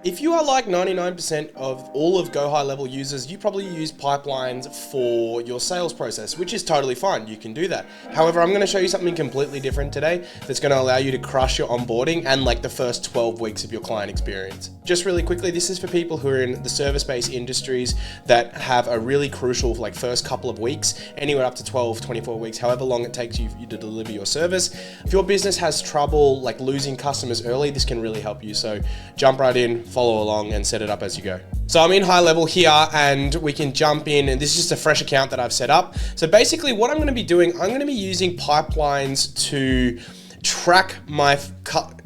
If you are like 99% of all of Go High Level users, you probably use pipelines for your sales process, which is totally fine. You can do that. However, I'm going to show you something completely different today that's going to allow you to crush your onboarding and like the first 12 weeks of your client experience. Just really quickly, this is for people who are in the service-based industries that have a really crucial like first couple of weeks, anywhere up to 12, 24 weeks, however long it takes you to deliver your service. If your business has trouble like losing customers early, this can really help you. So jump right in, follow along and set it up as you go. So I'm in High Level here and we can jump in, and this is just a fresh account that I've set up. So basically what I'm going to be doing, I'm going to be using pipelines to track my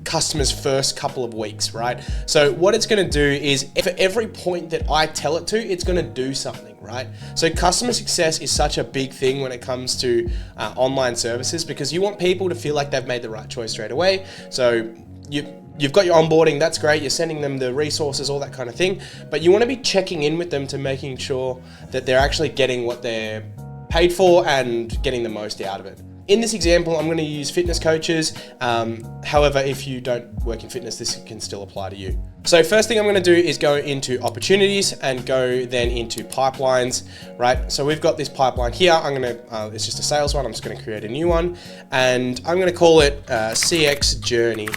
customers' first couple of weeks, right? So what it's going to do is for every point that I tell it to, it's going to do something, right? So customer success is such a big thing when it comes to online services, because you want people to feel like they've made the right choice straight away. So you've got your onboarding, that's great, you're sending them the resources, all that kind of thing, but you want to be checking in with them to making sure that they're actually getting what they're paid for and getting the most out of it. In this example, I'm going to use fitness coaches. However, if you don't work in fitness, this can still apply to you. So first thing I'm going to do is go into opportunities and go then into pipelines, right? So we've got this pipeline here. It's just a sales one. I'm just going to create a new one and I'm going to call it CX Journey,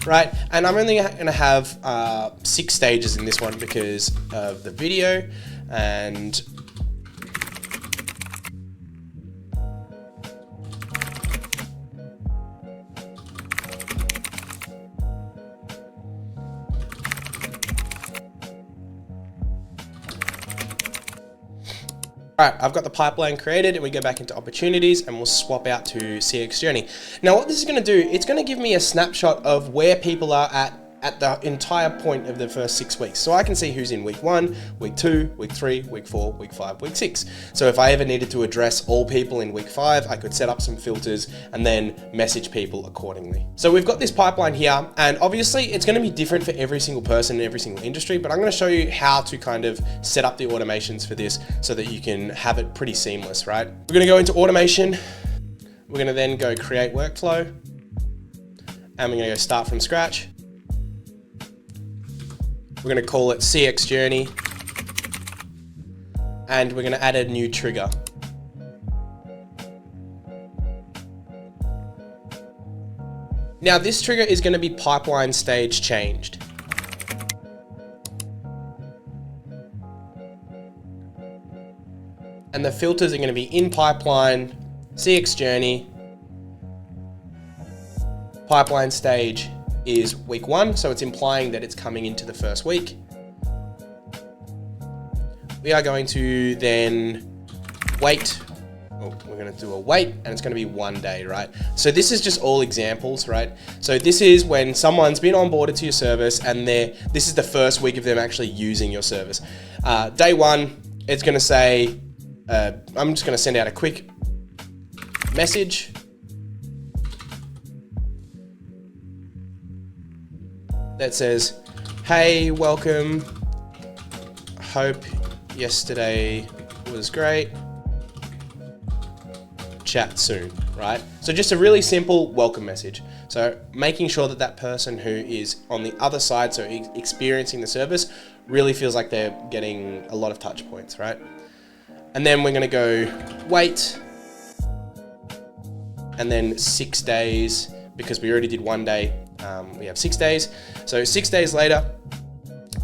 right? And I'm only going to have 6 stages in this one because of the video. And all right, I've got the pipeline created and we go back into opportunities and we'll swap out to CX Journey. Now what this is going to do, it's going to give me a snapshot of where people are at the entire point of the first 6 weeks. So I can see who's in week 1, week 2, week 3, week 4, week 5, week 6. So if I ever needed to address all people in week 5, I could set up some filters and then message people accordingly. So we've got this pipeline here, and obviously it's going to be different for every single person in every single industry, but I'm going to show you how to kind of set up the automations for this so that you can have it pretty seamless, right? We're going to go into automation. We're going to then go create workflow, and we're going to go start from scratch. We're going to call it CX Journey, and we're going to add a new trigger. Now this trigger is going to be pipeline stage changed. And the filters are going to be in pipeline, CX Journey, pipeline stage is week 1, so it's implying that it's coming into the first week. We are going to then wait. We're going to do a wait, and it's going to be 1 day, right? So this is just all examples, right? So this is when someone's been onboarded to your service and this is the first week of them actually using your service. Day 1, it's going to say, I'm just going to send out a quick message. That says, hey, welcome. Hope yesterday was great. Chat soon, right? So just a really simple welcome message. So making sure that that person who is on the other side, so experiencing the service, really feels like they're getting a lot of touch points, right? And then we're going to go wait, and then 6 days, because we already did 1 day. We have 6 days. So 6 days later,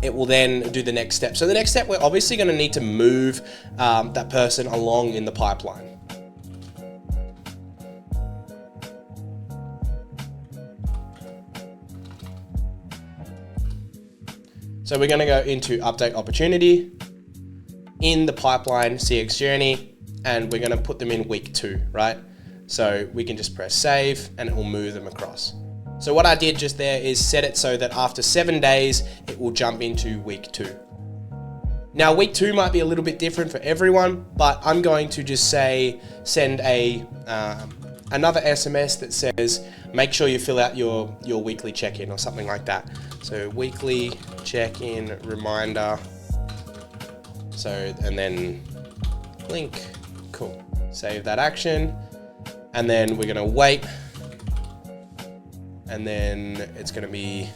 it will then do the next step. So the next step, we're obviously going to need to move that person along in the pipeline. So we're going to go into update opportunity in the pipeline CX Journey, and we're going to put them in week 2, right? So we can just press save and it will move them across. So what I did just there is set it so that after 7 days, it will jump into week 2. Now week 2 might be a little bit different for everyone, but I'm going to just say, send another SMS that says, make sure you fill out your weekly check-in or something like that. So weekly check-in reminder. So, and then link, cool. Save that action. And then we're gonna wait. And then it's going to be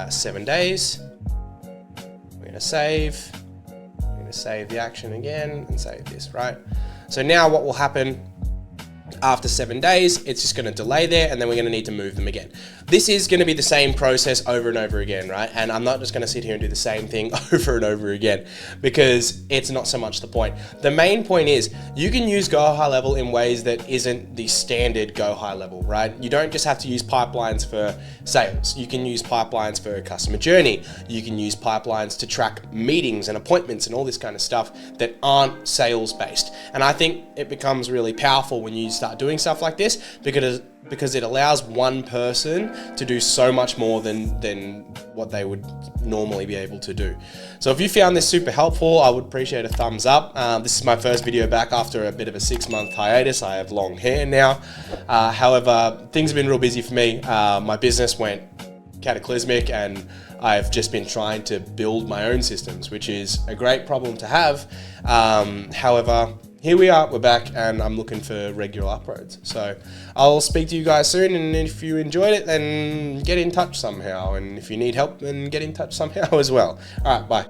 7 days. We're going to save. We're going to save the action again and save this, right? So now what will happen after 7 days, it's just going to delay there, and then we're going to need to move them again. This is going to be the same process over and over again, right? And I'm not just going to sit here and do the same thing over and over again, because it's not so much the point. The main point is you can use Go High Level in ways that isn't the standard Go High Level, right? You don't just have to use pipelines for sales. You can use pipelines for customer journey. You can use pipelines to track meetings and appointments and all this kind of stuff that aren't sales based. And I think it becomes really powerful when you start doing stuff like this, because it allows one person to do so much more than what they would normally be able to do. So if you found this super helpful, I would appreciate a thumbs up. This is my first video back after a bit of a 6-month hiatus. I have long hair now. However, things have been real busy for me. My business went cataclysmic, and I've just been trying to build my own systems, which is a great problem to have. However, here we are, we're back, and I'm looking for regular uploads. So I'll speak to you guys soon, and if you enjoyed it, then get in touch somehow. And if you need help, then get in touch somehow as well. All right, bye.